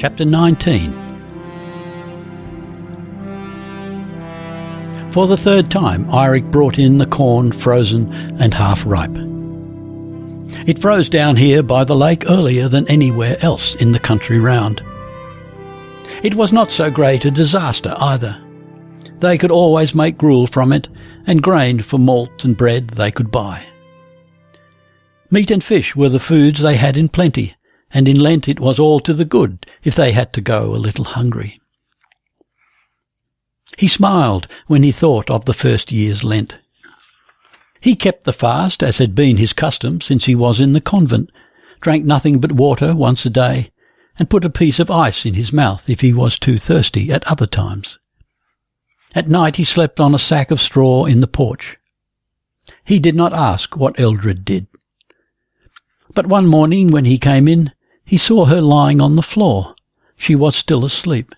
Chapter 19. For the third time, Eirik brought in the corn frozen and half ripe. It froze down here by the lake earlier than anywhere else in the country round. It was not so great a disaster either. They could always make gruel from it, and grain for malt and bread they could buy. Meat and fish were the foods they had in plenty, and in Lent it was all to the good if they had to go a little hungry. He smiled when he thought of the first year's Lent. He kept the fast as had been his custom since he was in the convent, drank nothing but water once a day, and put a piece of ice in his mouth if he was too thirsty at other times. At night he slept on a sack of straw in the porch. He did not ask what Eldred did. But one morning when he came in, he saw her lying on the floor. She was still asleep.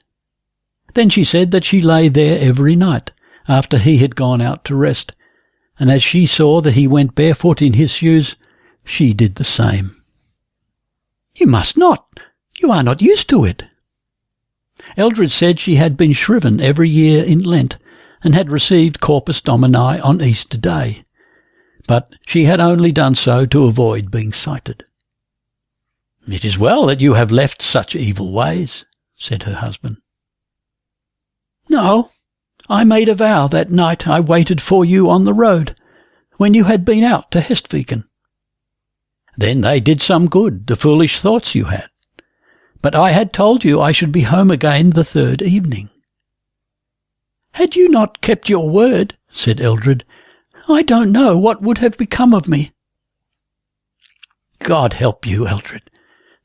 Then she said that she lay there every night, after he had gone out to rest, and as she saw that he went barefoot in his shoes, she did the same. "You must not. You are not used to it." Eldred said she had been shriven every year in Lent, and had received Corpus Domini on Easter Day, but she had only done so to avoid being cited. "It is well that you have left such evil ways," said her husband. "No, I made a vow that night I waited for you on the road, when you had been out to Hestviken." "Then they did some good, the foolish thoughts you had. But I had told you I should be home again the third evening." "Had you not kept your word," said Eldred, "I don't know what would have become of me." "God help you, Eldred.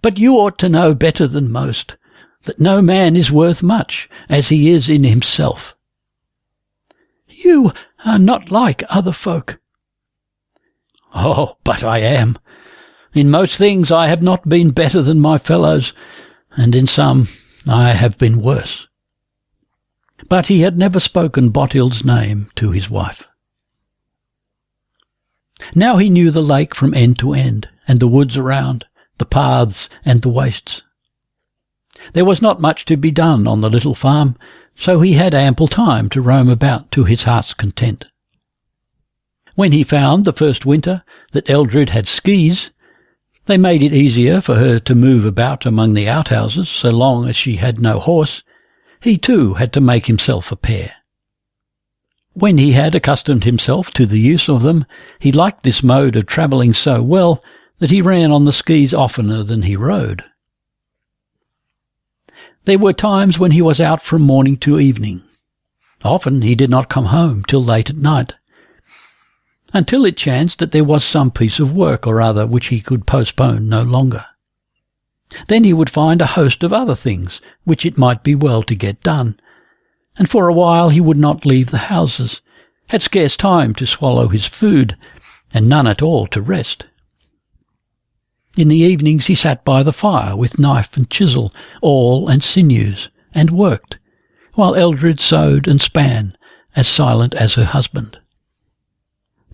But you ought to know better than most, that no man is worth much, as he is in himself." "You are not like other folk." "Oh, but I am. In most things I have not been better than my fellows, and in some I have been worse." But he had never spoken Bothild's name to his wife. Now he knew the lake from end to end, and the woods around, the paths and the wastes. There was not much to be done on the little farm, so he had ample time to roam about to his heart's content. When he found the first winter that Eldred had skis, they made it easier for her to move about among the outhouses so long as she had no horse. He too had to make himself a pair. When he had accustomed himself to the use of them, he liked this mode of travelling so well that he ran on the skis oftener than he rode. There were times when he was out from morning to evening. Often he did not come home till late at night, until it chanced that there was some piece of work or other which he could postpone no longer. Then he would find a host of other things which it might be well to get done, and for a while he would not leave the houses, had scarce time to swallow his food, and none at all to rest. In the evenings he sat by the fire with knife and chisel, awl and sinews, and worked, while Eldred sewed and span, as silent as her husband.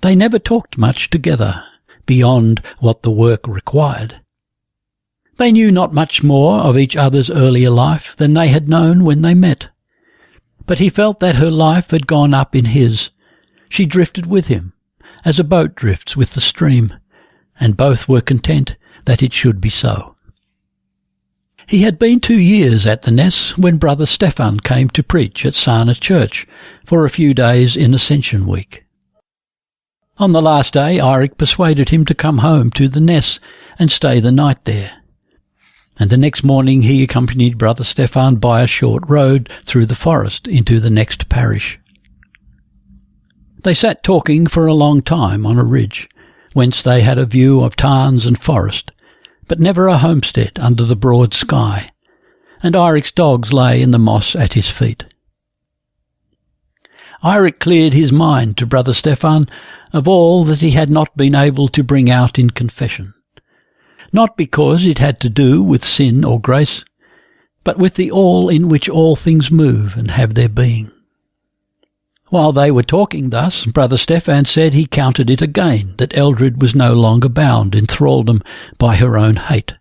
They never talked much together, beyond what the work required. They knew not much more of each other's earlier life than they had known when they met. But he felt that her life had gone up in his. She drifted with him, as a boat drifts with the stream, and both were content that it should be so. He had been 2 years at the Ness when Brother Stefan came to preach at Sana Church for a few days in Ascension Week. On the last day Eirik persuaded him to come home to the Ness and stay the night there, and the next morning he accompanied Brother Stefan by a short road through the forest into the next parish. They sat talking for a long time on a ridge, whence they had a view of tarns and forest, but never a homestead under the broad sky, and Eirik's dogs lay in the moss at his feet. Eirik cleared his mind to Brother Stefan of all that he had not been able to bring out in confession, not because it had to do with sin or grace, but with the all in which all things move and have their being. While they were talking thus, Brother Stefan said he counted it a gain that Eldred was no longer bound in thraldom by her own hate.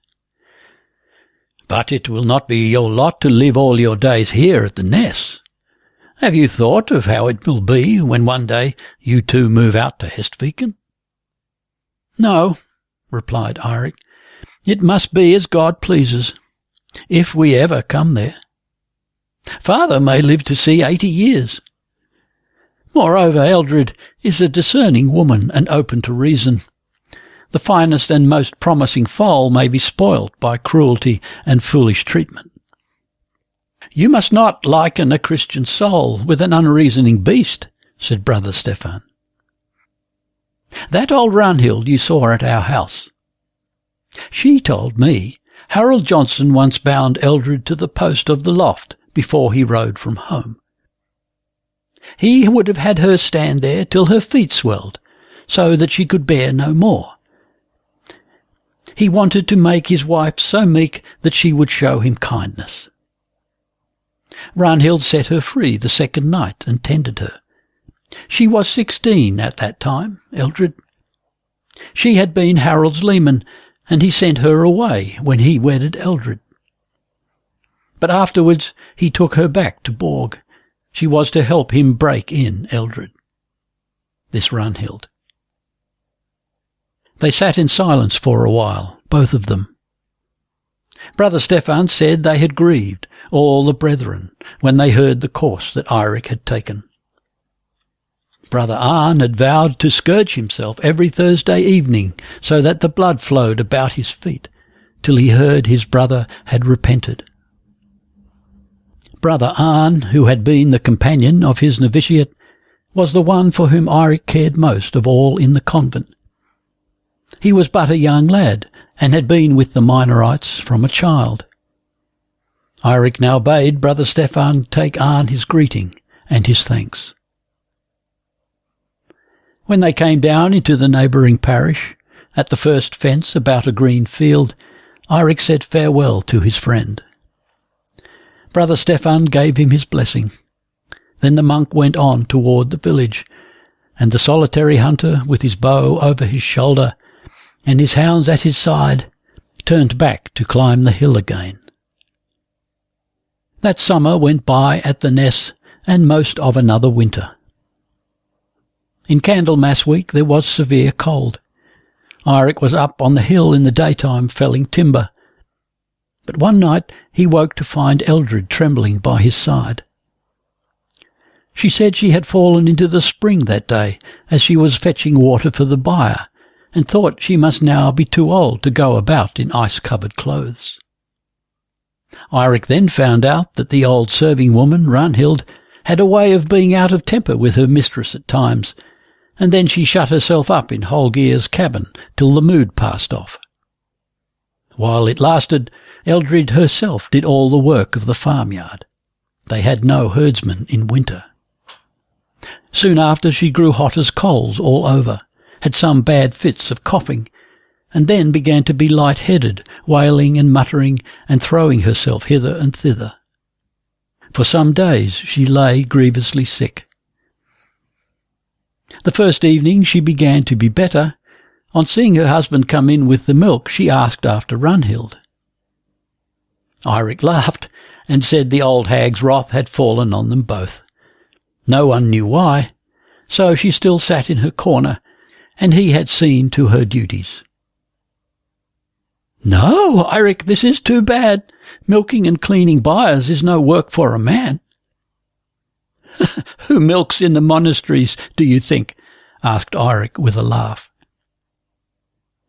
But it will not be your lot to live all your days here at the Ness. Have you thought of how it will be when one day you two move out to Hestviken?" "No," replied Eirik. "It must be as God pleases, if we ever come there. Father may live to see 80 years. Moreover, Eldred is a discerning woman and open to reason. The finest and most promising foal may be spoilt by cruelty and foolish treatment. You must not liken a Christian soul with an unreasoning beast," said Brother Stefan. "That old Runhild you saw at our house. She told me Harold Johnson once bound Eldred to the post of the loft before he rode from home. He would have had her stand there till her feet swelled, so that she could bear no more. He wanted to make his wife so meek that she would show him kindness. Runhild set her free the second night and tended her. She was 16 at that time, Eldred. She had been Harold's leman, and he sent her away when he wedded Eldred. But afterwards he took her back to Borg. She was to help him break in Eldred." This Runhild. They sat in silence for a while, both of them. Brother Stefan said they had grieved, all the brethren, when they heard the course that Eirik had taken. Brother Arne had vowed to scourge himself every Thursday evening so that the blood flowed about his feet, till he heard his brother had repented. Brother Arne, who had been the companion of his novitiate, was the one for whom Eirik cared most of all in the convent. He was but a young lad, and had been with the Minorites from a child. Eirik now bade Brother Stefan take Arne his greeting and his thanks. When they came down into the neighbouring parish, at the first fence about a green field, Eirik said farewell to his friend. Brother Stefan gave him his blessing. Then the monk went on toward the village, and the solitary hunter, with his bow over his shoulder and his hounds at his side, turned back to climb the hill again. That summer went by at the Ness, and most of another winter. In Candlemas week there was severe cold. Eirik was up on the hill in the daytime felling timber, but one night he woke to find Eldred trembling by his side. She said she had fallen into the spring that day as she was fetching water for the byre, and thought she must now be too old to go about in ice-covered clothes. Eirik then found out that the old serving woman, Runhild, had a way of being out of temper with her mistress at times, and then she shut herself up in Holgir's cabin till the mood passed off. While it lasted, Eldred herself did all the work of the farmyard. They had no herdsman in winter. Soon after she grew hot as coals all over, had some bad fits of coughing, and then began to be light-headed, wailing and muttering, and throwing herself hither and thither. For some days she lay grievously sick. The first evening she began to be better. On seeing her husband come in with the milk, she asked after Runhild. Eirik laughed, and said the old hag's wrath had fallen on them both. No one knew why, so she still sat in her corner, and he had seen to her duties. "No, Eirik, this is too bad. Milking and cleaning byres is no work for a man." "Who milks in the monasteries, do you think?" asked Eirik with a laugh.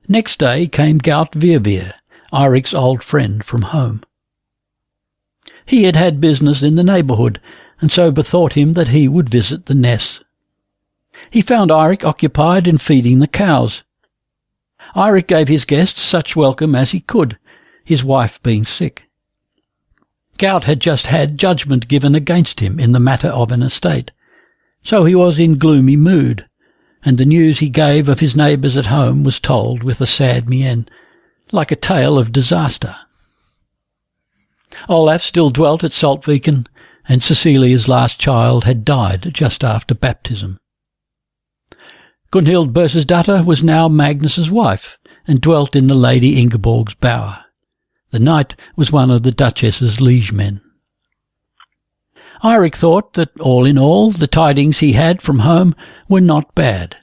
Next day came Gaut Virvir, Eirik's old friend from home. He had had business in the neighbourhood, and so bethought him that he would visit the Ness. He found Eirik occupied in feeding the cows. Eirik gave his guests such welcome as he could, his wife being sick. Gaut had just had judgment given against him in the matter of an estate, so he was in gloomy mood, and the news he gave of his neighbours at home was told with a sad mien, like a tale of disaster. Olav still dwelt at Saltviken, and Cecilia's last child had died just after baptism. Gunhild Bursesdatter was now Magnus's wife, and dwelt in the Lady Ingeborg's bower. The knight was one of the Duchess's liegemen. Eirik thought that, all in all, the tidings he had from home were not bad.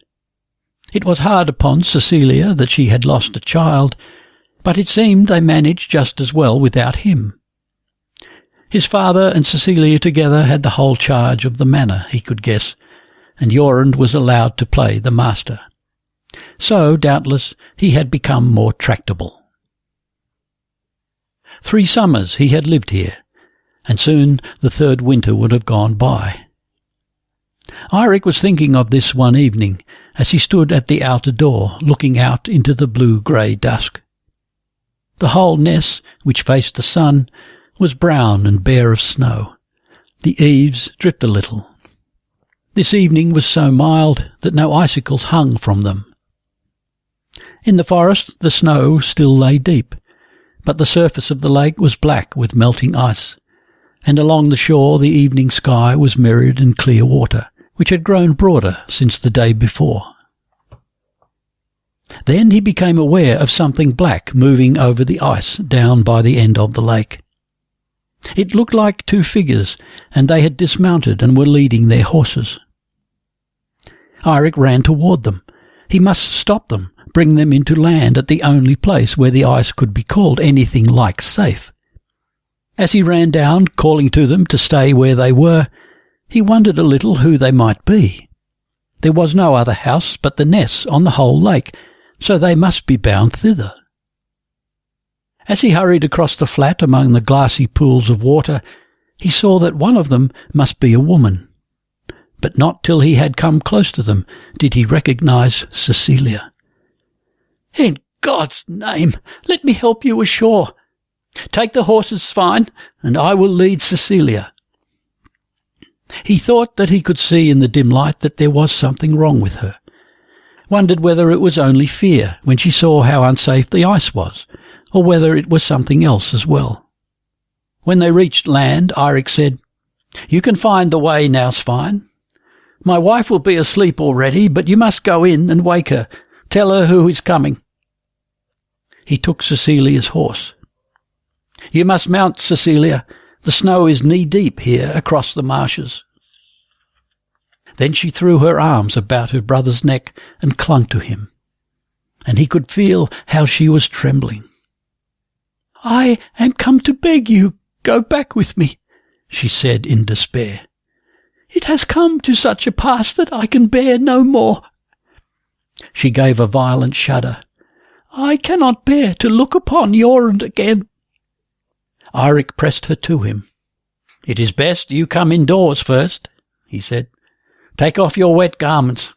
It was hard upon Cecilia that she had lost a child, but it seemed they managed just as well without him. His father and Cecilia together had the whole charge of the manor, he could guess, and Jorund was allowed to play the master. So, doubtless, he had become more tractable. 3 summers he had lived here, and soon the 3rd winter would have gone by. Eirik was thinking of this one evening as he stood at the outer door looking out into the blue-grey dusk. The whole ness, which faced the sun, was brown and bare of snow. The eaves dripped a little. This evening was so mild that no icicles hung from them. In the forest the snow still lay deep, but the surface of the lake was black with melting ice, and along the shore the evening sky was mirrored in clear water, which had grown broader since the day before. Then he became aware of something black moving over the ice down by the end of the lake. It looked like 2 figures, and they had dismounted and were leading their horses. Eirik ran toward them. He must stop them, bring them into land at the only place where the ice could be called anything like safe. As he ran down, calling to them to stay where they were, he wondered a little who they might be. There was no other house but the ness on the whole lake, so they must be bound thither. As he hurried across the flat among the glassy pools of water, he saw that one of them must be a woman. But not till he had come close to them did he recognize Cecilia. "In God's name, let me help you ashore. Take the horses, Svein, and I will lead Cecilia." He thought that he could see in the dim light that there was something wrong with her, wondered whether it was only fear when she saw how unsafe the ice was, or whether it was something else as well. When they reached land, Eirik said, "You can find the way now, Svein. My wife will be asleep already, but you must go in and wake her. Tell her who is coming." He took Cecilia's horse. "You must mount, Cecilia. The snow is knee-deep here across the marshes." Then she threw her arms about her brother's neck and clung to him, and he could feel how she was trembling. "I am come to beg you, go back with me," she said in despair. "It has come to such a pass that I can bear no more." She gave a violent shudder. "I cannot bear to look upon Jorund again." Eirik pressed her to him. "It is best you come indoors first," he said. "Take off your wet garments.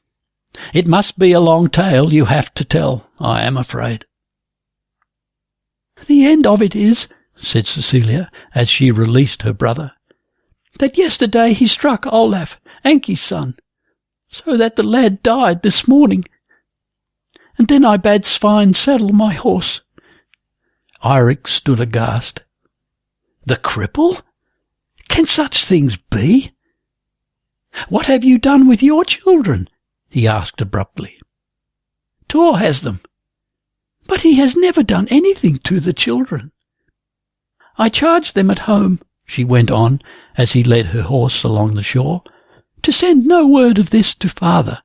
It must be a long tale you have to tell, I am afraid." "The end of it is," said Cecilia, as she released her brother, "that yesterday he struck Olav, Enki's son, so that the lad died this morning. And then I bade Svein saddle my horse." Eirik stood aghast. "The cripple? Can such things be? What have you done with your children?" he asked abruptly. "Tor has them. But he has never done anything to the children. I charged them at home," she went on, as he led her horse along the shore, "to send no word of this to father.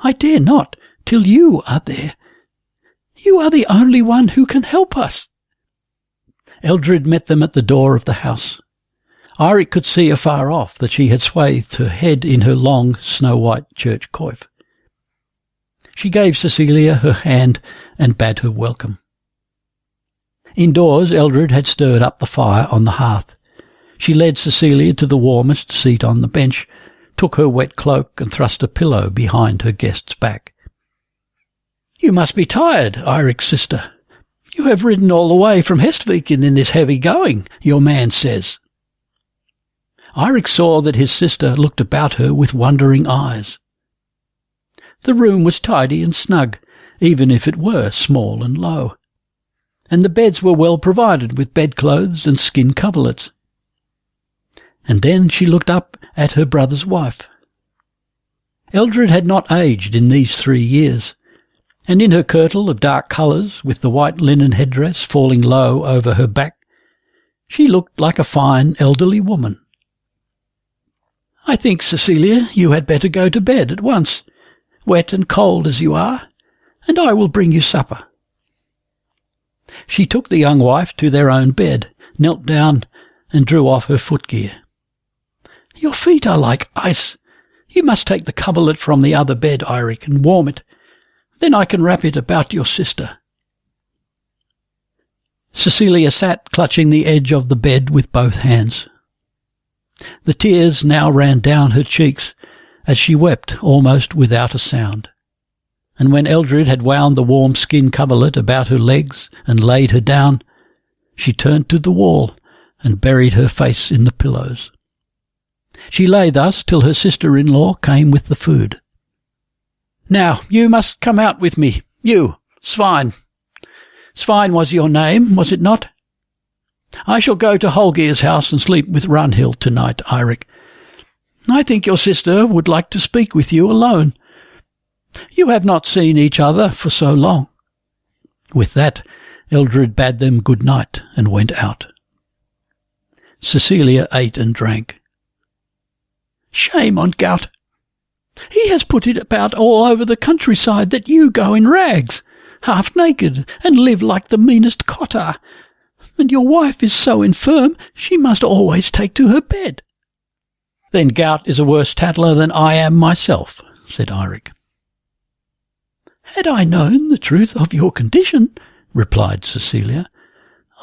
I dare not till you are there. You are the only one who can help us." Eldred met them at the door of the house. Eirik could see afar off that she had swathed her head in her long, snow-white church coif. She gave Cecilia her hand and bade her welcome. Indoors, Eldred had stirred up the fire on the hearth. She led Cecilia to the warmest seat on the bench, took her wet cloak and thrust a pillow behind her guest's back. "You must be tired, Eirik's sister. You have ridden all the way from Hestviken in this heavy going, your man says." Eirik saw that his sister looked about her with wondering eyes. The room was tidy and snug, even if it were small and low, and the beds were well provided with bedclothes and skin coverlets. And then she looked up at her brother's wife. Eldred had not aged in these 3 years. and in her kirtle of dark colours, with the white linen headdress falling low over her back, she looked like a fine elderly woman. "I think, Cecilia, you had better go to bed at once, wet and cold as you are, and I will bring you supper." She took the young wife to their own bed, knelt down, and drew off her footgear. "Your feet are like ice. You must take the coverlet from the other bed, Eirik, and warm it. Then I can wrap it about your sister." Cecilia sat clutching the edge of the bed with both hands. The tears now ran down her cheeks as she wept almost without a sound. And when Eldred had wound the warm skin coverlet about her legs and laid her down, she turned to the wall and buried her face in the pillows. She lay thus till her sister-in-law came with the food. "Now, you must come out with me. You, Svein. Svein was your name, was it not? I shall go to Holgir's house and sleep with Runhild tonight, Eirik. I think your sister would like to speak with you alone. You have not seen each other for so long." With that, Eldred bade them good night and went out. Cecilia ate and drank. "Shame on Gout. He has put it about all over the countryside that you go in rags, half naked, and live like the meanest cotter. And your wife is so infirm she must always take to her bed." "Then Gout is a worse tattler than I am myself," said Eirik. "Had I known the truth of your condition," replied Cecilia,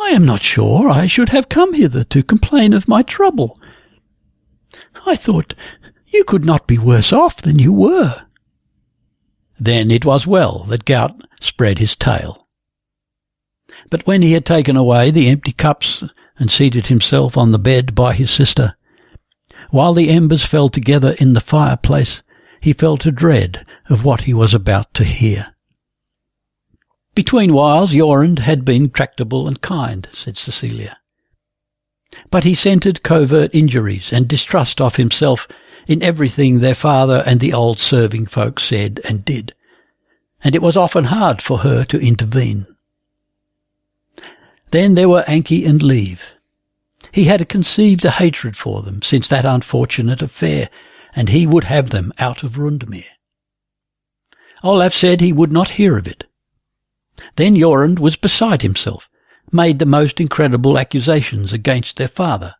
"I am not sure I should have come hither to complain of my trouble. I thought you could not be worse off than you were." Then it was well that Gout spread his tail. But when he had taken away the empty cups and seated himself on the bed by his sister, while the embers fell together in the fireplace, he felt a dread of what he was about to hear. "Between whiles Jorund had been tractable and kind," said Cecilia. "But he scented covert injuries and distrust of himself in everything their father and the old serving folk said and did, and it was often hard for her to intervene. Then there were Anki and Liv. He had conceived a hatred for them since that unfortunate affair, and he would have them out of Rundmere. Olav said he would not hear of it. Then Jorund was beside himself, made the most incredible accusations against their father,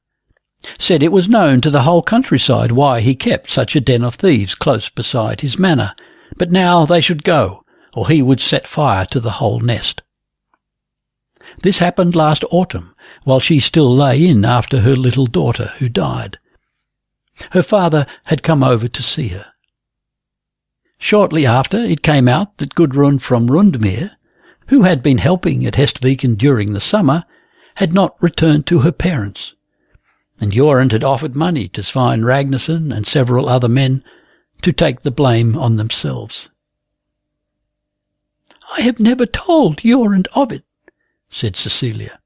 said it was known to the whole countryside why he kept such a den of thieves close beside his manor, but now they should go, or he would set fire to the whole nest. This happened last autumn, while she still lay in after her little daughter who died. Her father had come over to see her. Shortly after, it came out that Gudrun from Rundmere, who had been helping at Hestviken during the summer, had not returned to her parents, and Jorund had offered money to Svein Ragnarsson and several other men to take the blame on themselves. "I have never told Jorund of it," said Cecilia,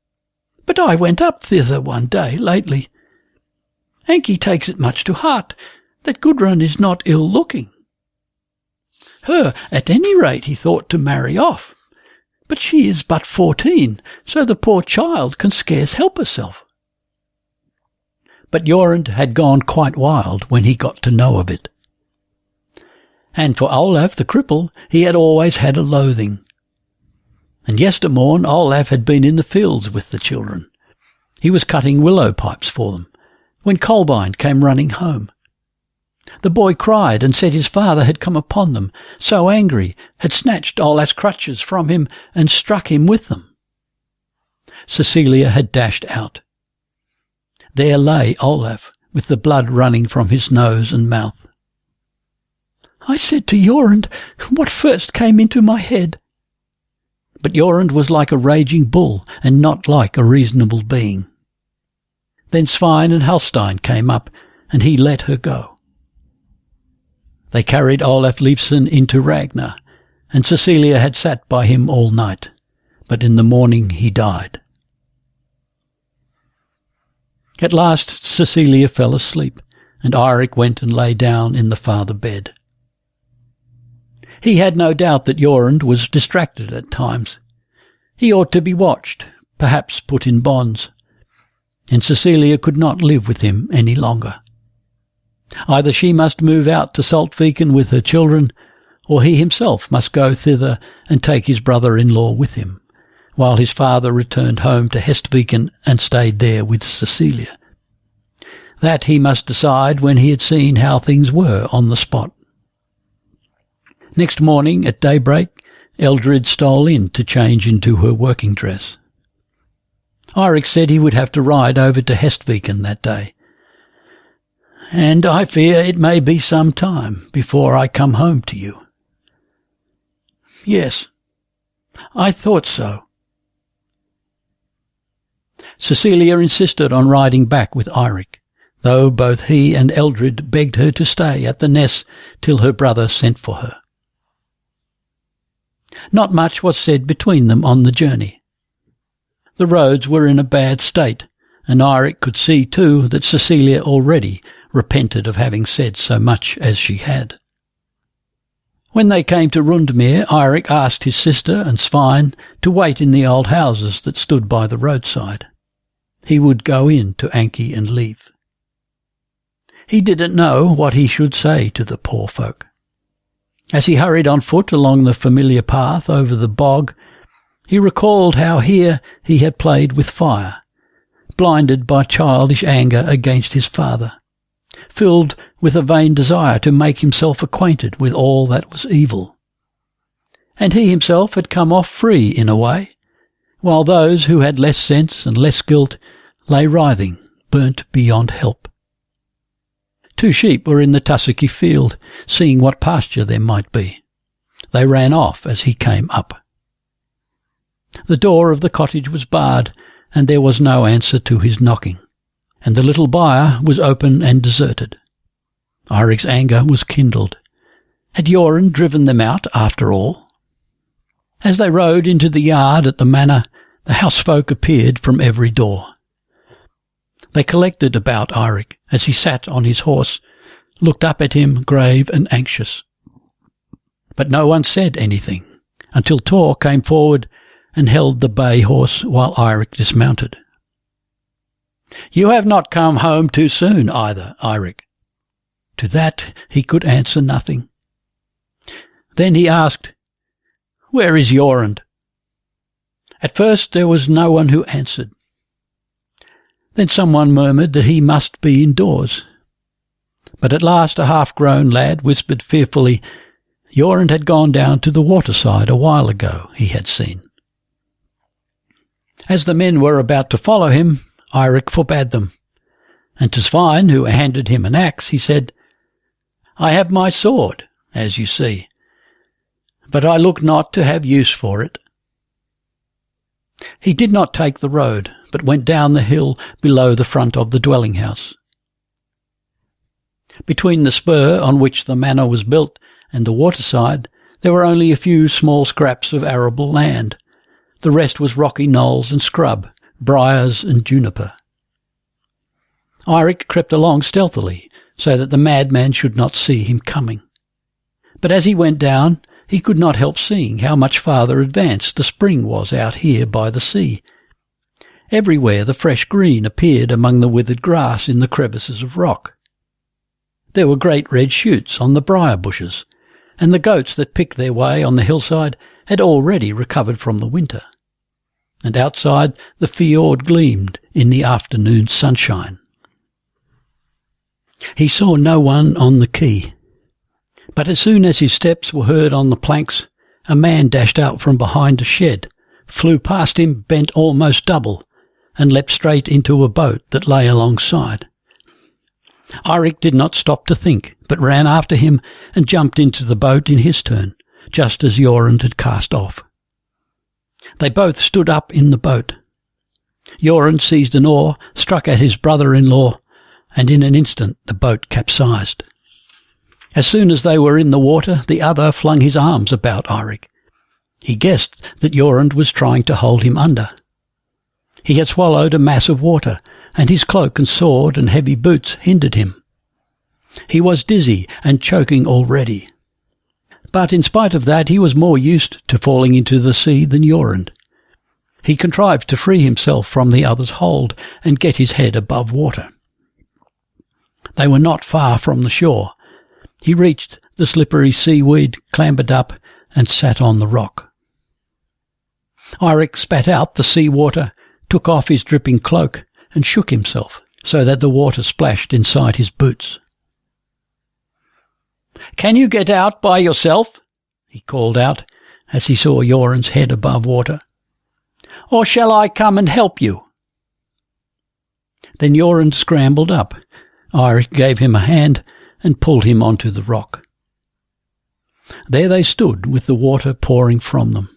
"but I went up thither one day lately. Anki takes it much to heart that Gudrun is not ill-looking. Her, at any rate, he thought to marry off, but she is but 14, so the poor child can scarce help herself." But Jorund had gone quite wild when he got to know of it. And for Olav the cripple he had always had a loathing. And yestermorn Olav had been in the fields with the children. He was cutting willow pipes for them, when Kolbein came running home. The boy cried and said his father had come upon them, so angry, had snatched Olav's crutches from him and struck him with them. Cecilia had dashed out. There lay Olav, with the blood running from his nose and mouth. I said to Jorund what first came into my head. But Jorund was like a raging bull, and not like a reasonable being. Then Svein and Halstein came up, and he let her go. They carried Olaf Leifson into Ragnar, and Cecilia had sat by him all night, but in the morning he died. At last Cecilia fell asleep, and Eirik went and lay down in the farther bed. He had no doubt that Jorund was distracted at times. He ought to be watched, perhaps put in bonds, and Cecilia could not live with him any longer. Either she must move out to Saltviken with her children, or he himself must go thither and take his brother-in-law with him, while his father returned home to Hestviken and stayed there with Cecilia. That he must decide when he had seen how things were on the spot. Next morning at daybreak, Eldred stole in to change into her working dress. Eirik said he would have to ride over to Hestviken that day, and I fear it may be some time before I come home to you. Yes, I thought so. Cecilia insisted on riding back with Eirik, though both he and Eldred begged her to stay at the Ness till her brother sent for her. Not much was said between them on the journey. The roads were in a bad state, and Eirik could see too that Cecilia already repented of having said so much as she had. When they came to Rundmere, Eirik asked his sister and Svein to wait in the old houses that stood by the roadside. He would go in to Anki and leave. He didn't know what he should say to the poor folk. As he hurried on foot along the familiar path over the bog, he recalled how here he had played with fire, blinded by childish anger against his father, filled with a vain desire to make himself acquainted with all that was evil. And he himself had come off free in a way, while those who had less sense and less guilt lay writhing, burnt beyond help. 2 sheep were in the tussocky field, seeing what pasture there might be. They ran off as he came up. The door of the cottage was barred, and there was no answer to his knocking, and the little byre was open and deserted. Eirik's anger was kindled. Had Jorund driven them out after all? As they rode into the yard at the manor, the housefolk appeared from every door. They collected about Eirik as he sat on his horse, looked up at him grave and anxious. But no one said anything, until Tor came forward and held the bay horse while Eirik dismounted. "You have not come home too soon either, Eirik." To that he could answer nothing. Then he asked, "Where is Jorund?" At first there was no one who answered. Then someone murmured that he must be indoors. But at last a half-grown lad whispered fearfully, Jorund had gone down to the waterside a while ago, he had seen. As the men were about to follow him, Eirik forbade them, and to Svein, who handed him an axe, he said, "I have my sword, as you see, but I look not to have use for it." He did not take the road, but went down the hill below the front of the dwelling house. Between the spur on which the manor was built and the waterside, there were only a few small scraps of arable land. The rest was rocky knolls and scrub, briars and juniper. Eirik crept along stealthily, so that the madman should not see him coming. But as he went down, he could not help seeing how much farther advanced the spring was out here by the sea. Everywhere the fresh green appeared among the withered grass in the crevices of rock. There were great red shoots on the briar bushes, and the goats that picked their way on the hillside had already recovered from the winter. And outside the fjord gleamed in the afternoon sunshine. He saw no one on the quay, but as soon as his steps were heard on the planks, a man dashed out from behind a shed, flew past him bent almost double, and leapt straight into a boat that lay alongside. Eirik did not stop to think, but ran after him and jumped into the boat in his turn, just as Jorund had cast off. They both stood up in the boat. Jorund seized an oar, struck at his brother-in-law, and in an instant the boat capsized. As soon as they were in the water, the other flung his arms about Eirik. He guessed that Jorund was trying to hold him under. He had swallowed a mass of water, and his cloak and sword and heavy boots hindered him. He was dizzy and choking already. But in spite of that, he was more used to falling into the sea than Jorund. He contrived to free himself from the other's hold and get his head above water. They were not far from the shore. He reached the slippery seaweed, clambered up, and sat on the rock. Eirik spat out the sea water, took off his dripping cloak, and shook himself, so that the water splashed inside his boots. "Can you get out by yourself?" he called out, as he saw Jorund's head above water. "Or shall I come and help you?" Then Jorund scrambled up. Eirik gave him a hand and pulled him onto the rock. There they stood, with the water pouring from them.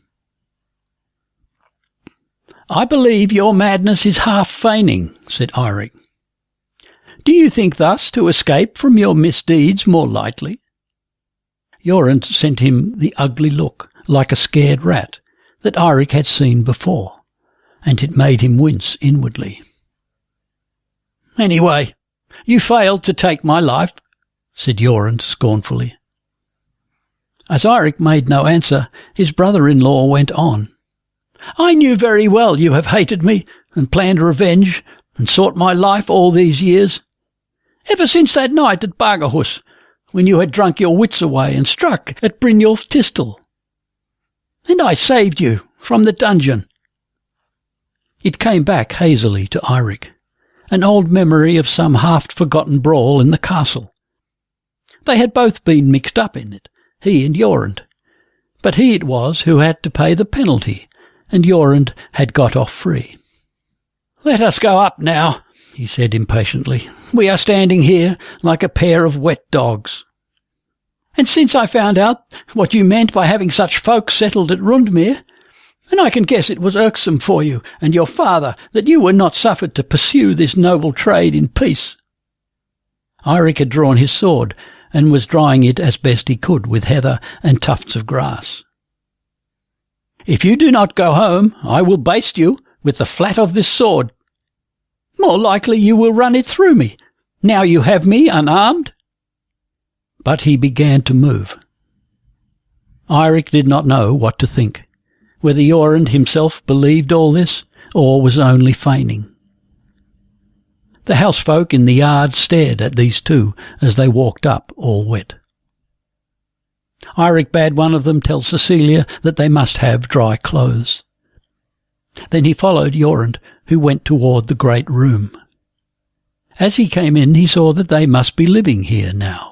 "I believe your madness is half feigning," said Eirik. "Do you think thus to escape from your misdeeds more lightly?" Jorund sent him the ugly look, like a scared rat, that Eirik had seen before, and it made him wince inwardly. "Anyway, you failed to take my life," said Jorund scornfully. As Eirik made no answer, his brother-in-law went on. "I knew very well you have hated me, and planned revenge, and sought my life all these years. Ever since that night at Bagarhus, when you had drunk your wits away and struck at Brynjolf Tistel. And I saved you from the dungeon." It came back hazily to Eirik, an old memory of some half-forgotten brawl in the castle. They had both been mixed up in it, he and Jorund, but he it was who had to pay the penalty, and Jorund had got off free. "Let us go up now," he said impatiently. "We are standing here like a pair of wet dogs. And since I found out what you meant by having such folk settled at Rundmere, and I can guess it was irksome for you and your father that you were not suffered to pursue this noble trade in peace." Eirik had drawn his sword and was drying it as best he could with heather and tufts of grass. "If you do not go home, I will baste you with the flat of this sword. More likely you will run it through me, now you have me unarmed." But he began to move. Eirik did not know what to think, whether Jorund himself believed all this, or was only feigning. The housefolk in the yard stared at these two as they walked up all wet. Eirik bade one of them tell Cecilia that they must have dry clothes. Then he followed Jorund, who went toward the great room. As he came in, he saw that they must be living here now.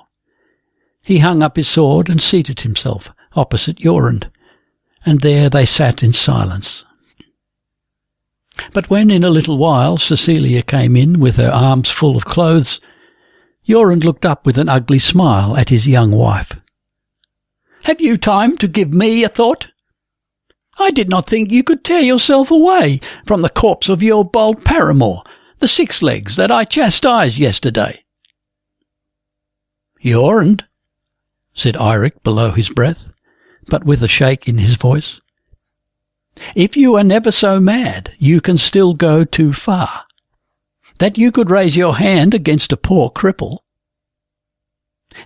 He hung up his sword and seated himself opposite Jorund, and there they sat in silence. But when in a little while Cecilia came in with her arms full of clothes, Jorund looked up with an ugly smile at his young wife. "Have you time to give me a thought? I did not think you could tear yourself away from the corpse of your bold paramour, the six-legs that I chastised yesterday." "Jorund," said Eirik below his breath, but with a shake in his voice, "if you are never so mad, you can still go too far. That you could raise your hand against a poor cripple.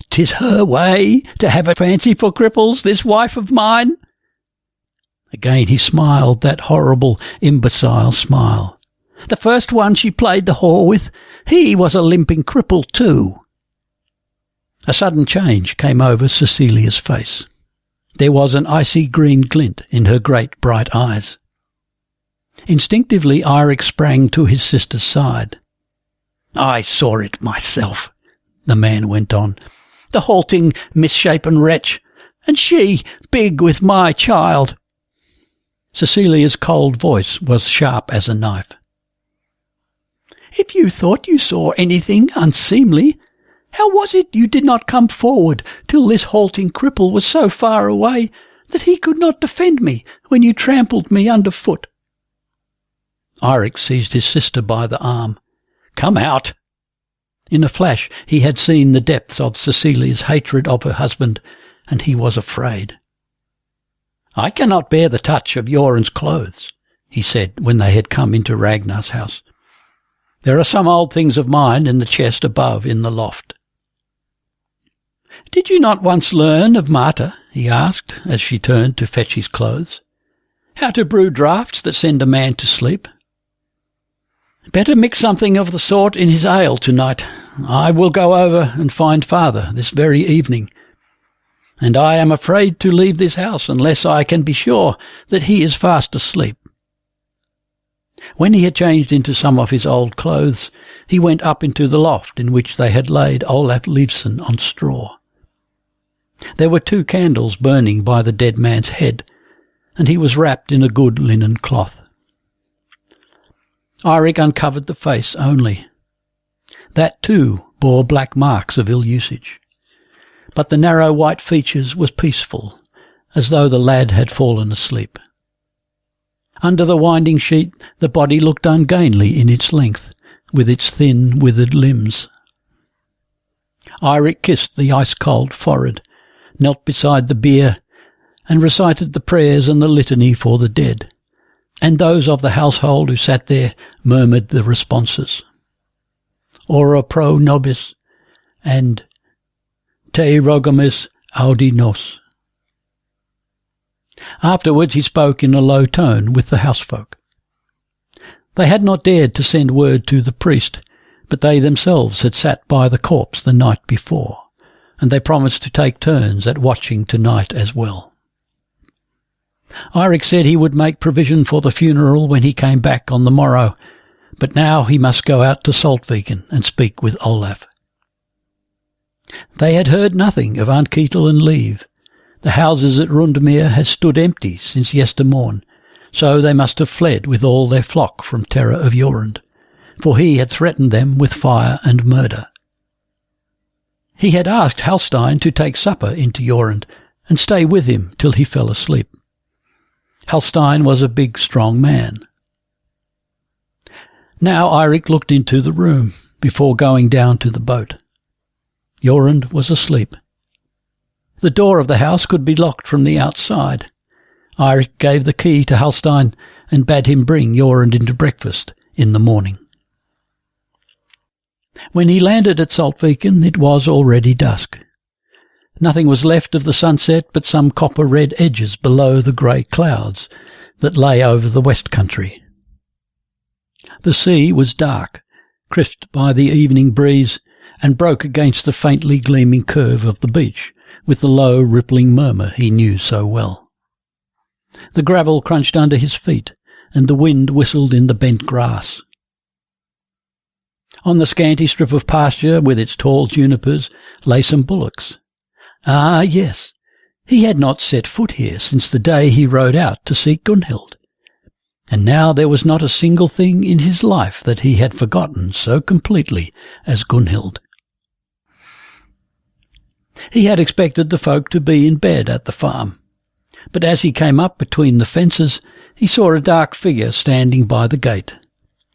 'Tis her way to have a fancy for cripples, this wife of mine." Again he smiled that horrible, imbecile smile. "The first one she played the whore with, he was a limping cripple too." A sudden change came over Cecilia's face. There was an icy green glint in her great bright eyes. Instinctively Eirik sprang to his sister's side. "I saw it myself," the man went on. "The halting, misshapen wretch, and she big with my child." Cecilia's cold voice was sharp as a knife. "If you thought you saw anything unseemly, how was it you did not come forward till this halting cripple was so far away that he could not defend me when you trampled me under foot?" Eirik seized his sister by the arm. "Come out!" In a flash he had seen the depths of Cecilia's hatred of her husband, and he was afraid. "I cannot bear the touch of Jorund's clothes," he said when they had come into Ragnar's house. "There are some old things of mine in the chest above in the loft." "Did you not once learn of Marta," he asked, as she turned to fetch his clothes, "how to brew draughts that send a man to sleep? Better mix something of the sort in his ale tonight. I will go over and find father this very evening, and I am afraid to leave this house unless I can be sure that he is fast asleep." When he had changed into some of his old clothes, he went up into the loft in which they had laid Olav Audunsson on straw. There were 2 candles burning by the dead man's head, and he was wrapped in a good linen cloth. Eirik uncovered the face only. That too bore black marks of ill usage, but the narrow white features was peaceful, as though the lad had fallen asleep. Under the winding sheet the body looked ungainly in its length, with its thin, withered limbs. Eirik kissed the ice-cold forehead, knelt beside the bier, and recited the prayers and the litany for the dead, and those of the household who sat there murmured the responses. Ora pro nobis and Te rogamus audi nos. Afterwards he spoke in a low tone with the housefolk. They had not dared to send word to the priest, but they themselves had sat by the corpse the night before, and they promised to take turns at watching tonight as well. Eirik said he would make provision for the funeral when he came back on the morrow, but now he must go out to Saltviken and speak with Olav. They had heard nothing of Aunt Ketil and Liv. The houses at Rundmere had stood empty since yestermorn, so they must have fled with all their flock from terror of Jorund, for he had threatened them with fire and murder. He had asked Halstein to take supper into Jorund and stay with him till he fell asleep. Halstein was a big, strong man. Now Eirik looked into the room before going down to the boat. Jorund was asleep. The door of the house could be locked from the outside. Eirik gave the key to Halstein and bade him bring Jorund into breakfast in the morning. When he landed at Saltviken, it was already dusk. Nothing was left of the sunset but some copper-red edges below the grey clouds that lay over the west country. The sea was dark, crisped by the evening breeze, and broke against the faintly gleaming curve of the beach with the low, rippling murmur he knew so well. The gravel crunched under his feet, and the wind whistled in the bent grass. On the scanty strip of pasture with its tall junipers lay some bullocks. Ah, yes, he had not set foot here since the day he rode out to seek Gunhild, and now there was not a single thing in his life that he had forgotten so completely as Gunhild. He had expected the folk to be in bed at the farm, but as he came up between the fences, he saw a dark figure standing by the gate,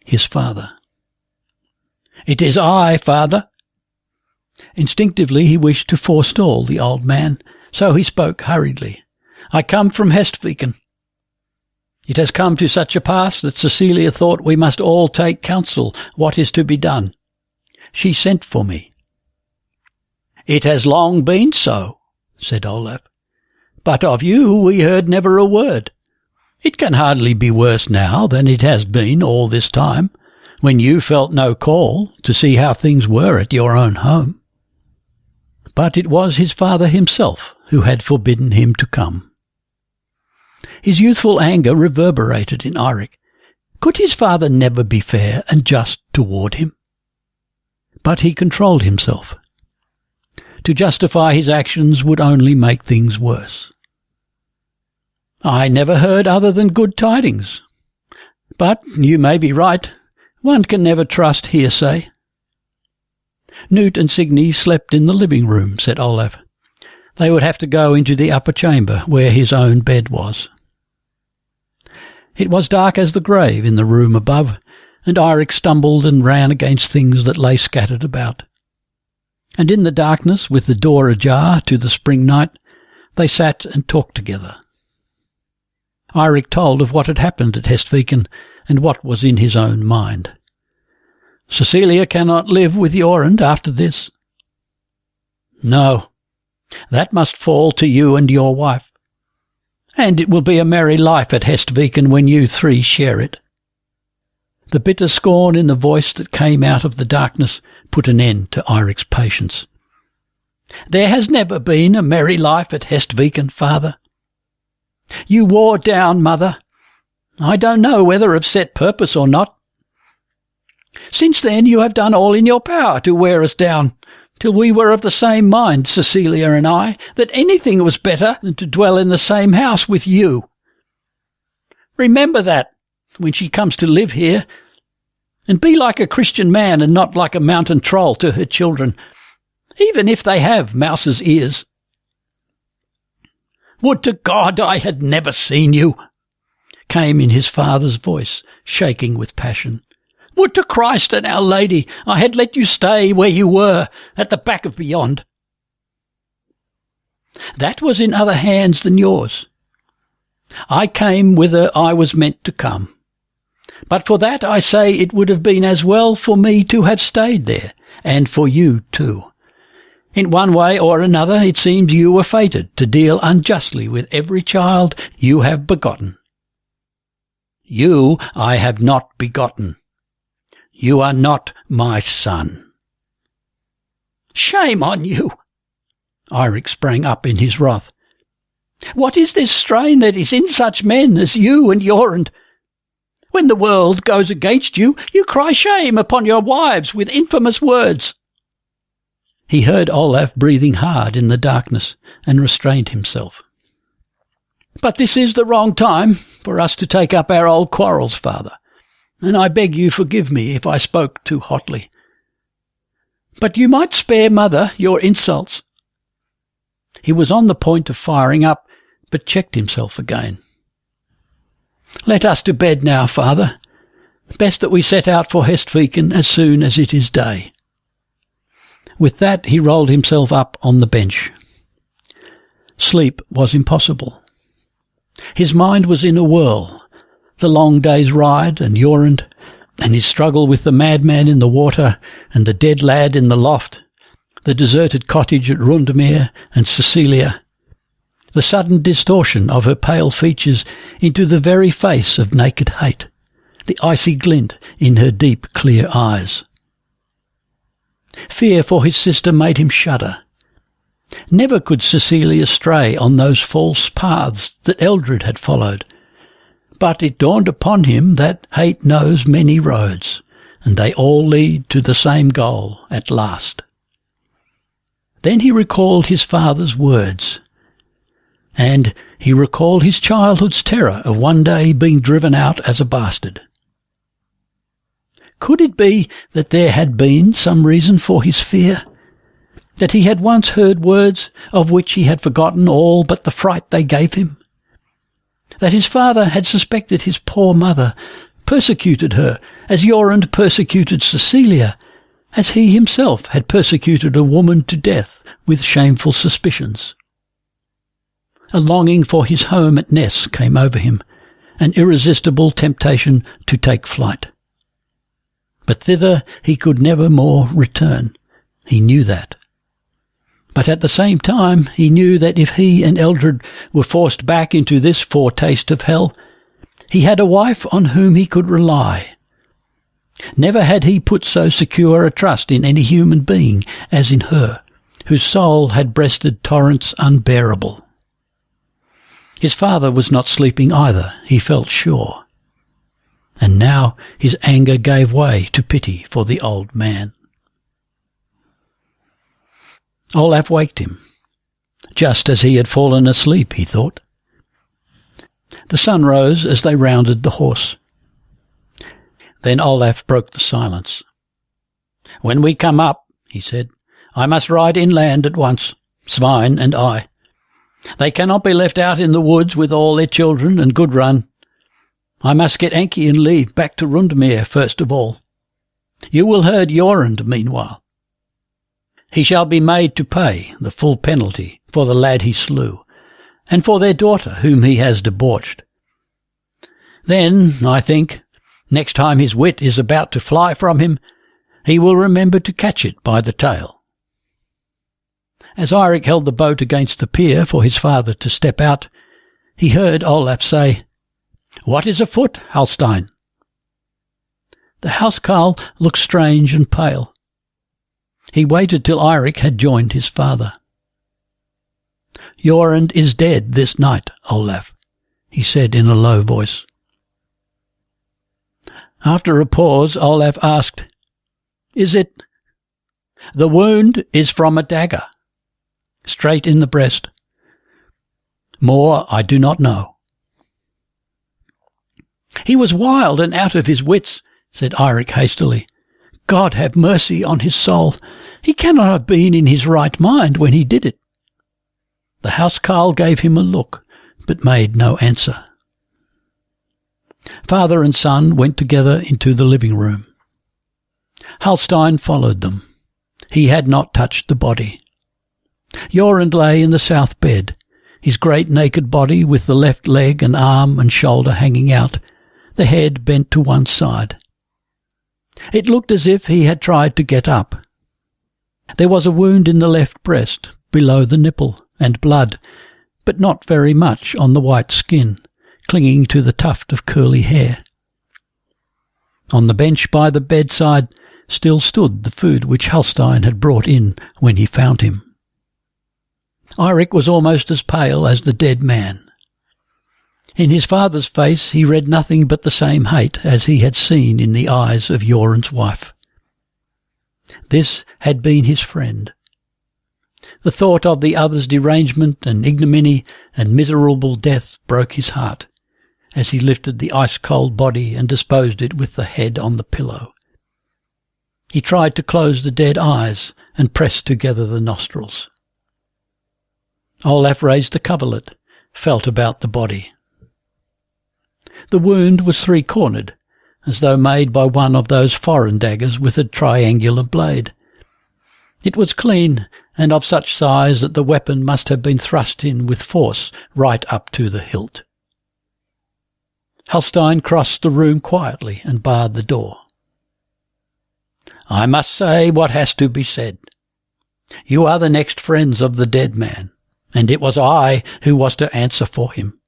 his father. "It is I, father." Instinctively he wished to forestall the old man, so he spoke hurriedly. "I come from Hestviken. It has come to such a pass that Cecilia thought we must all take counsel what is to be done. She sent for me." "It has long been so," said Olav, "but of you we heard never a word. It can hardly be worse now than it has been all this time, when you felt no call to see how things were at your own home." But it was his father himself who had forbidden him to come. His youthful anger reverberated in Eirik. Could his father never be fair and just toward him? But he controlled himself. To justify his actions would only make things worse. "I never heard other than good tidings. But you may be right. One can never trust hearsay." Knut and Signy slept in the living room, said Olav. They would have to go into the upper chamber where his own bed was. It was dark as the grave in the room above, and Eirik stumbled and ran against things that lay scattered about. And in the darkness, with the door ajar to the spring night, they sat and talked together. Eirik told of what had happened at Hestviken and what was in his own mind. "Cecilia cannot live with Jorund after this." "No, That must fall to you and your wife, and it will be a merry life at Hestviken when you three share it." The bitter scorn in the voice that came out of the darkness put an end to Eirik's patience. "There has never been a merry life at Hestviken, father. You wore down, mother. I don't know whether of set purpose or not. Since then you have done all in your power to wear us down, till we were of the same mind, Cecilia and I, that anything was better than to dwell in the same house with you. Remember that when she comes to live here, and be like a Christian man and not like a mountain troll to her children, even if they have mouse's ears." "Would to God I had never seen you," came in his father's voice, shaking with passion. "Would to Christ and Our Lady I had let you stay where you were, at the back of beyond." "That was in other hands than yours. I came whither I was meant to come. But for that I say it would have been as well for me to have stayed there, and for you too. In one way or another it seems you were fated to deal unjustly with every child you have begotten. You I have not begotten. You are not my son." "Shame on you!" Eirik sprang up in his wrath. "What is this strain that is in such men as you and Jorund? When the world goes against you, you cry shame upon your wives with infamous words." He heard Olaf breathing hard in the darkness and restrained himself. "But this is the wrong time for us to take up our old quarrels, father, and I beg you forgive me if I spoke too hotly. But you might spare mother your insults." He was on the point of firing up, but checked himself again. "Let us to bed now, father. Best that we set out for Hestviken as soon as it is day." With that he rolled himself up on the bench. Sleep was impossible. His mind was in a whirl. The long day's ride, and Jorund, and his struggle with the madman in the water, and the dead lad in the loft, the deserted cottage at Rundmere, and Cecilia, the sudden distortion of her pale features into the very face of naked hate, the icy glint in her deep, clear eyes. Fear for his sister made him shudder. Never could Cecilia stray on those false paths that Eldred had followed, but it dawned upon him that hate knows many roads, and they all lead to the same goal at last. Then he recalled his father's words, and he recalled his childhood's terror of one day being driven out as a bastard. Could it be that there had been some reason for his fear? That he had once heard words of which he had forgotten all but the fright they gave him? That his father had suspected his poor mother, persecuted her as Jorund persecuted Cecilia, as he himself had persecuted a woman to death with shameful suspicions? A longing for his home at Ness came over him, an irresistible temptation to take flight. But thither he could never more return. He knew that. But at the same time he knew that if he and Eldred were forced back into this foretaste of hell, he had a wife on whom he could rely. Never had he put so secure a trust in any human being as in her, whose soul had breasted torrents unbearable. His father was not sleeping either, he felt sure. And now his anger gave way to pity for the old man. Olaf waked him, just as he had fallen asleep, he thought. The sun rose as they rounded the horse. Then Olaf broke the silence. "When we come up," he said, "I must ride inland at once, Svein and I. They cannot be left out in the woods with all their children and Gudrun. I must get Enki and leave back to Rundmere first of all. You will herd Jorund meanwhile. He shall be made to pay the full penalty for the lad he slew, and for their daughter whom he has debauched. Then, I think, next time his wit is about to fly from him, he will remember to catch it by the tail." As Eirik held the boat against the pier for his father to step out, he heard Olaf say, "What is afoot, Halstein?" The housecarl looked strange and pale. He waited till Eirik had joined his father. "Jorund is dead this night, Olaf," he said in a low voice. After a pause, Olaf asked, "Is it—" "The wound is from a dagger, straight in the breast. More I do not know." "He was wild and out of his wits," said Eirik hastily. "God have mercy on his soul. He cannot have been in his right mind when he did it." The housecarl gave him a look, but made no answer. Father and son went together into the living room. Halstein followed them. He had not touched the body. Jorund lay in the south bed, his great naked body with the left leg and arm and shoulder hanging out, the head bent to one side. It looked as if he had tried to get up. There was a wound in the left breast, below the nipple, and blood, but not very much on the white skin, clinging to the tuft of curly hair. On the bench by the bedside still stood the food which Halstein had brought in when he found him. Eirik was almost as pale as the dead man. In his father's face he read nothing but the same hate as he had seen in the eyes of Jorund's wife. This had been his friend. The thought of the other's derangement and ignominy and miserable death broke his heart, as he lifted the ice-cold body and disposed it with the head on the pillow. He tried to close the dead eyes and press together the nostrils. Olaf raised the coverlet, felt about the body. The wound was three-cornered, as though made by one of those foreign daggers with a triangular blade. It was clean, and of such size that the weapon must have been thrust in with force right up to the hilt. Halstein crossed the room quietly and barred the door. "I must say what has to be said. You are the next friends of the dead man, and it was I who was to answer for him.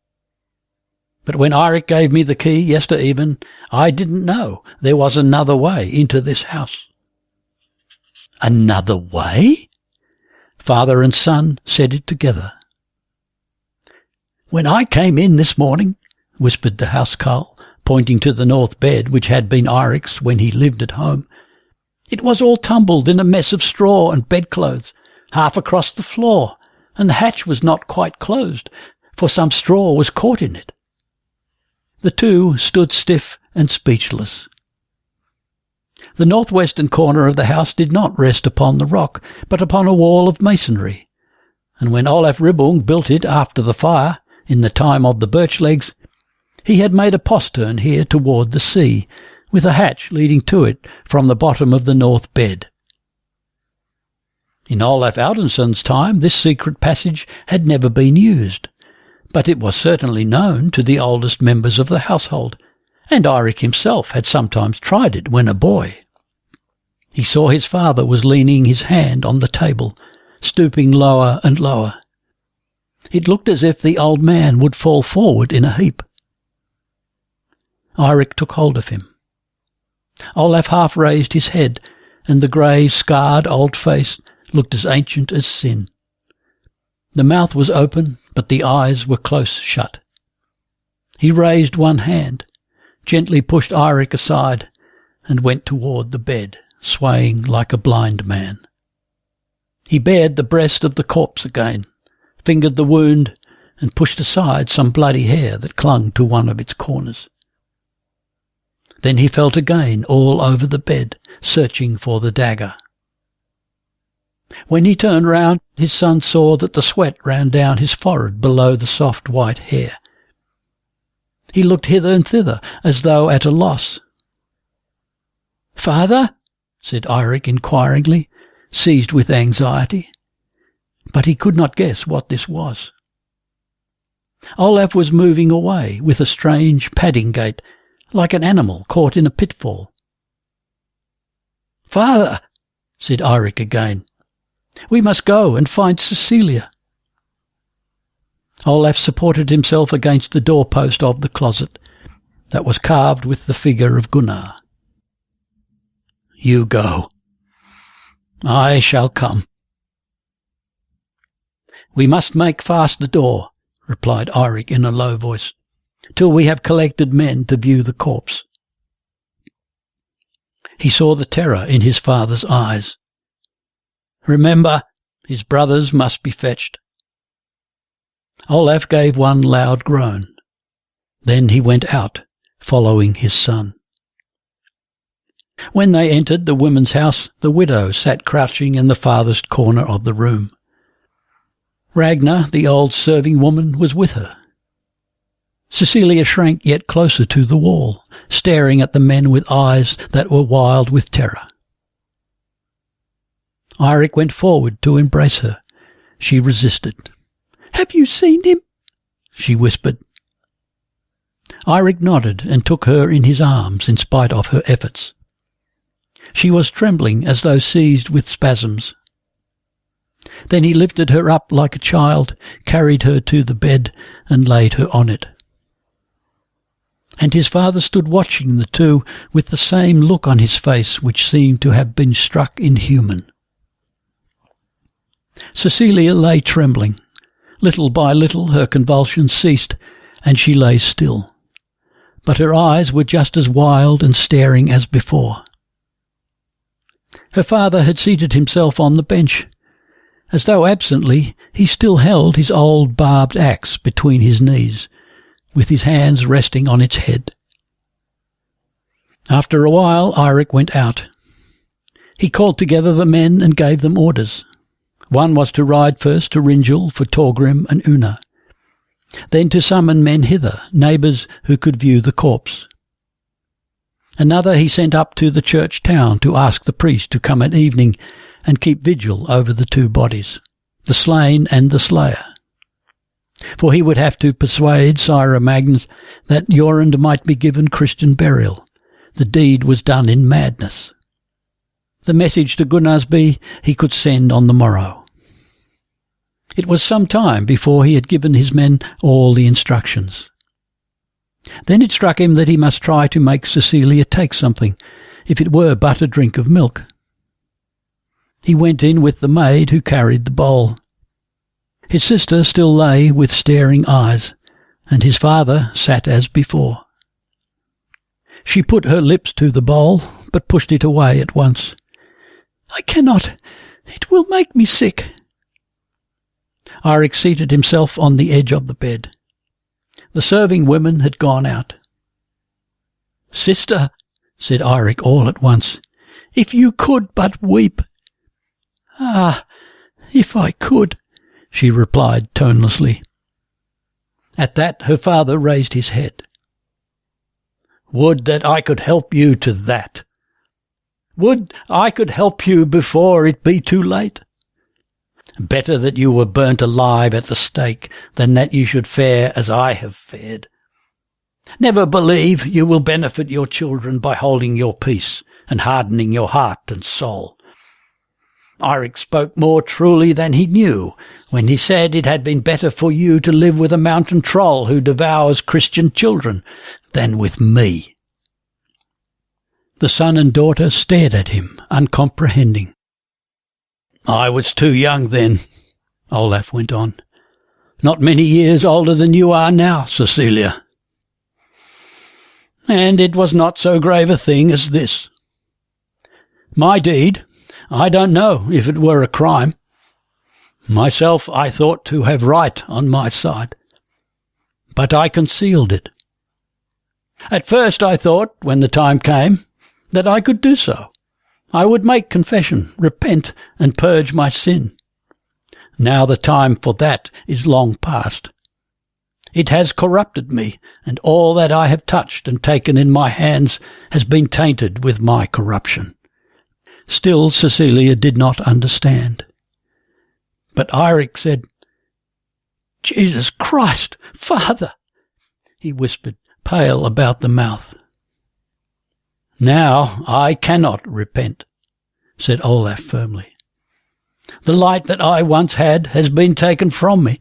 But when Eirik gave me the key yester-even, I didn't know there was another way into this house." "Another way?" Father and son said it together. "When I came in this morning," whispered the housecarl, pointing to the north bed which had been Eirik's when he lived at home, "it was all tumbled in a mess of straw and bedclothes, half across the floor, and the hatch was not quite closed, for some straw was caught in it." The two stood stiff and speechless. The northwestern corner of the house did not rest upon the rock, but upon a wall of masonry, and when Olaf Ribbung built it after the fire, in the time of the birch legs, he had made a postern here toward the sea, with a hatch leading to it from the bottom of the north bed. In Olav Audunsson's time this secret passage had never been used, but it was certainly known to the oldest members of the household, and Eirik himself had sometimes tried it when a boy. He saw his father was leaning his hand on the table, stooping lower and lower. It looked as if the old man would fall forward in a heap. Eirik took hold of him. Olaf half raised his head, and the grey, scarred old face looked as ancient as sin. The mouth was open, but the eyes were close shut. He raised one hand, gently pushed Eirik aside, and went toward the bed, swaying like a blind man. He bared the breast of the corpse again, fingered the wound, and pushed aside some bloody hair that clung to one of its corners. Then he felt again all over the bed, searching for the dagger. When he turned round, his son saw that the sweat ran down his forehead below the soft white hair. He looked hither and thither, as though at a loss. "Father?" said Eirik inquiringly, seized with anxiety. But he could not guess what this was. Olaf was moving away with a strange padding gait, like an animal caught in a pitfall. "Father," said Eirik again. We must go and find Cecilia." Olaf supported himself against the doorpost of the closet that was carved with the figure of Gunnar. "You go. I shall come." "We must make fast the door," replied Eirik in a low voice, "till we have collected men to view the corpse." He saw the terror in his father's eyes. "Remember, his brothers must be fetched." Olaf gave one loud groan. Then he went out, following his son. When they entered the women's house, the widow sat crouching in the farthest corner of the room. Ragnar, the old serving woman, was with her. Cecilia shrank yet closer to the wall, staring at the men with eyes that were wild with terror. Eirik went forward to embrace her. She resisted. "Have you seen him?" she whispered. Eirik nodded and took her in his arms in spite of her efforts. She was trembling as though seized with spasms. Then he lifted her up like a child, carried her to the bed and laid her on it. And his father stood watching the two with the same look on his face which seemed to have been struck inhuman. Cecilia lay trembling. Little by little her convulsions ceased, and she lay still. But her eyes were just as wild and staring as before. Her father had seated himself on the bench. As though absently, he still held his old barbed axe between his knees, with his hands resting on its head. After a while, Eirik went out. He called together the men and gave them orders. One was to ride first to Ringel for Torgrim and Una, then to summon men hither, neighbours who could view the corpse. Another he sent up to the church town to ask the priest to come at evening and keep vigil over the two bodies, the slain and the slayer. For he would have to persuade Sire Magnus that Jorund might be given Christian burial. The deed was done in madness. The message to Gunnarsby he could send on the morrow. It was some time before he had given his men all the instructions. Then it struck him that he must try to make Cecilia take something, if it were but a drink of milk. He went in with the maid who carried the bowl. His sister still lay with staring eyes, and his father sat as before. She put her lips to the bowl, but pushed it away at once. "I cannot. It will make me sick." Eirik seated himself on the edge of the bed. The serving women had gone out. "Sister," said Eirik all at once, "if you could but weep." "Ah, if I could," she replied tonelessly. At that her father raised his head. "Would that I could help you to that. Would I could help you before it be too late. Better that you were burnt alive at the stake than that you should fare as I have fared. Never believe you will benefit your children by holding your peace and hardening your heart and soul. Eirik spoke more truly than he knew when he said it had been better for you to live with a mountain troll who devours Christian children than with me." The son and daughter stared at him, uncomprehending. "I was too young then," Olaf went on. "Not many years older than you are now, Cecilia. And it was not so grave a thing as this. My deed, I don't know if it were a crime. Myself I thought to have right on my side, but I concealed it. At first I thought, when the time came, that I could do so. I would make confession, repent, and purge my sin. Now the time for that is long past. It has corrupted me, and all that I have touched and taken in my hands has been tainted with my corruption." Still Cecilia did not understand. But Eirik said, "Jesus Christ, Father!" he whispered, pale about the mouth. "Now I cannot repent," said Olaf firmly. The light that I once had has been taken from me.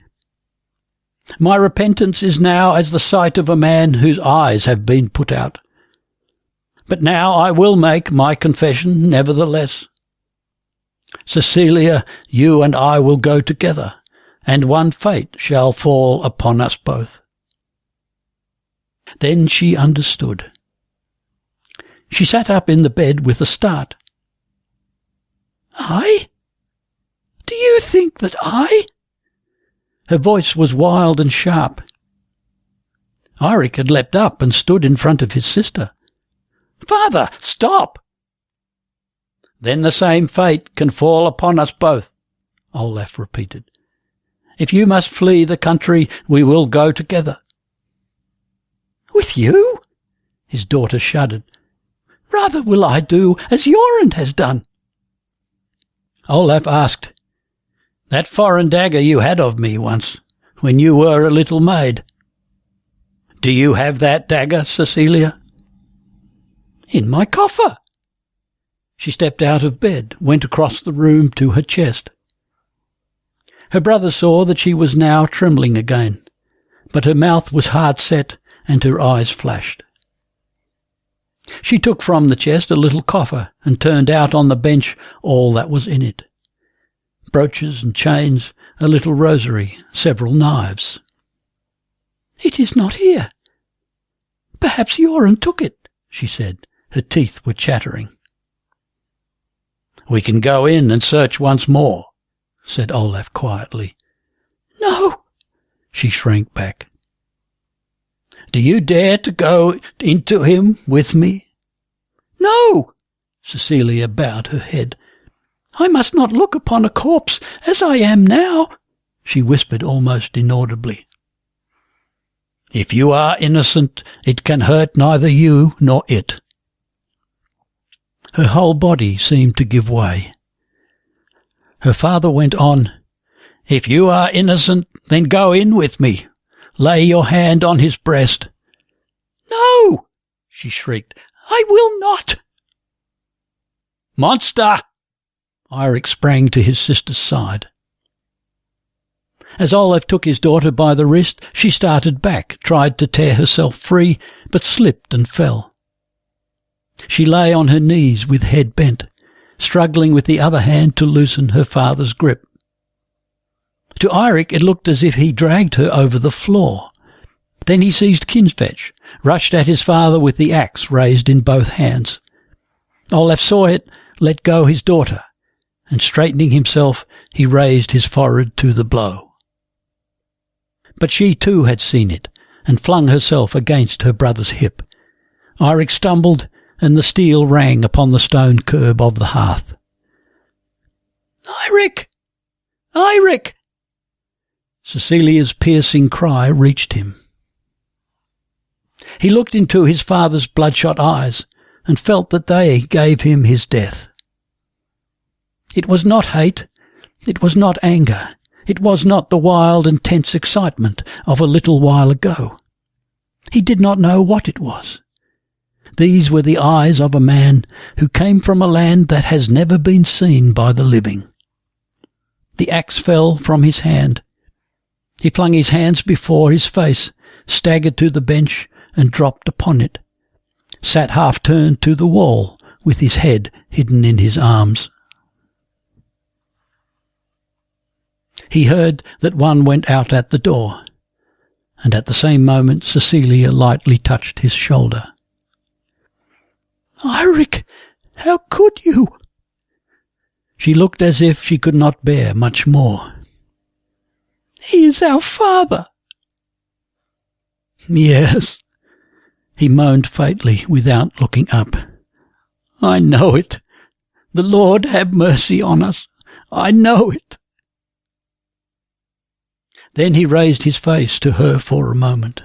My repentance is now as the sight of a man whose eyes have been put out. But now I will make my confession nevertheless. Cecilia, you and I will go together, and one fate shall fall upon us both." Then she understood. She sat up in the bed with a start. "I? Do you think that I?" Her voice was wild and sharp. Eirik had leapt up and stood in front of his sister. "Father, stop!" "Then the same fate can fall upon us both," Olaf repeated. "If you must flee the country, we will go together." "With you?" His daughter shuddered. "Rather will I do as Jorund has done." Olaf asked, "That foreign dagger you had of me once, when you were a little maid. Do you have that dagger, Cecilia?" "In my coffer." She stepped out of bed, went across the room to her chest. Her brother saw that she was now trembling again, but her mouth was hard set and her eyes flashed. She took from the chest a little coffer and turned out on the bench all that was in it. Brooches and chains, a little rosary, several knives. "It is not here. Perhaps Jorund took it," she said. Her teeth were chattering. "We can go in and search once more," said Olaf quietly. "No," she shrank back. "Do you dare to go into him with me?" "No," Cecilia bowed her head. "I must not look upon a corpse as I am now," she whispered almost inaudibly. "If you are innocent, it can hurt neither you nor it." Her whole body seemed to give way. Her father went on, "If you are innocent, then go in with me. Lay your hand on his breast." "No," she shrieked. "I will not." "Monster!" Eirik sprang to his sister's side. As Olaf took his daughter by the wrist, she started back, tried to tear herself free, but slipped and fell. She lay on her knees with head bent, struggling with the other hand to loosen her father's grip. To Eirik it looked as if he dragged her over the floor. Then he seized Kinsfetch, rushed at his father with the axe raised in both hands. Olaf saw it, let go his daughter, and straightening himself, he raised his forehead to the blow. But she too had seen it, and flung herself against her brother's hip. Eirik stumbled, and the steel rang upon the stone curb of the hearth. "Eirik! Eirik!" Cecilia's piercing cry reached him. He looked into his father's bloodshot eyes, and felt that they gave him his death. It was not hate, it was not anger, it was not the wild and tense excitement of a little while ago. He did not know what it was. These were the eyes of a man who came from a land that has never been seen by the living. The axe fell from his hand. He flung his hands before his face, staggered to the bench and dropped upon it, sat half-turned to the wall with his head hidden in his arms. He heard that one went out at the door, and at the same moment Cecilia lightly touched his shoulder. "Eirik, how could you?" She looked as if she could not bear much more. "He is our father." "Yes," he moaned faintly without looking up. "I know it. The Lord have mercy on us. I know it." Then he raised his face to her for a moment.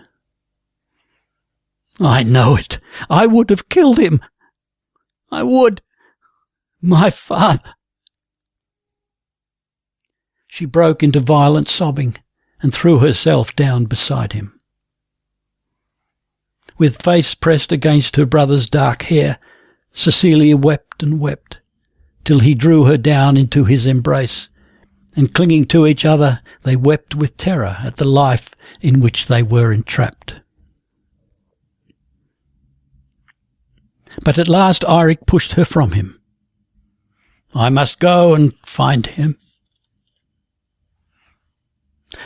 "I know it. I would have killed him. I would. My father." She broke into violent sobbing and threw herself down beside him. With face pressed against her brother's dark hair, Cecilia wept and wept, till he drew her down into his embrace and clinging to each other, they wept with terror at the life in which they were entrapped. But at last Eirik pushed her from him. "I must go and find him."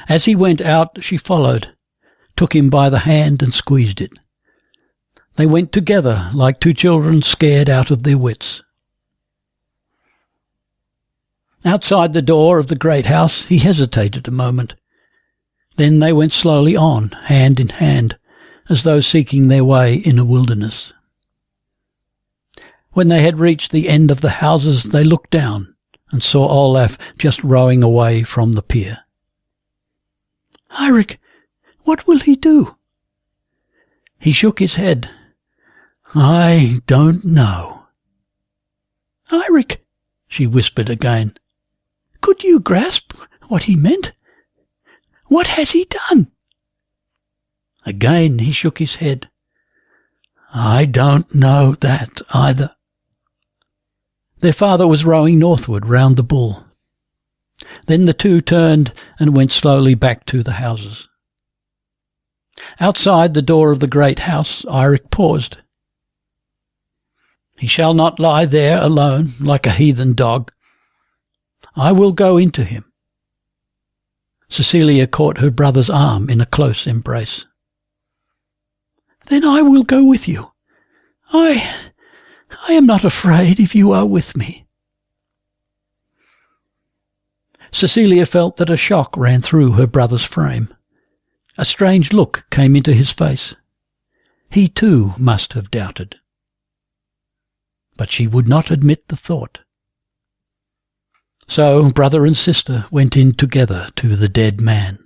As he went out, she followed, took him by the hand and squeezed it. They went together like two children scared out of their wits. Outside the door of the great house he hesitated a moment. Then they went slowly on, hand in hand, as though seeking their way in a wilderness. When they had reached the end of the houses, they looked down and saw Olav just rowing away from the pier. "Eirik, what will he do?" He shook his head. "I don't know." "Eirik," she whispered again, "could you grasp what he meant? What has he done?" Again he shook his head. "I don't know that either." Their father was rowing northward round the bull. Then the two turned and went slowly back to the houses. Outside the door of the great house, Eirik paused. "He shall not lie there alone like a heathen dog. I will go into him." Cecilia caught her brother's arm in a close embrace. "Then I will go with you. I am not afraid if you are with me." Cecilia felt that a shock ran through her brother's frame. A strange look came into his face. He too must have doubted. But she would not admit the thought. So brother and sister went in together to the dead man.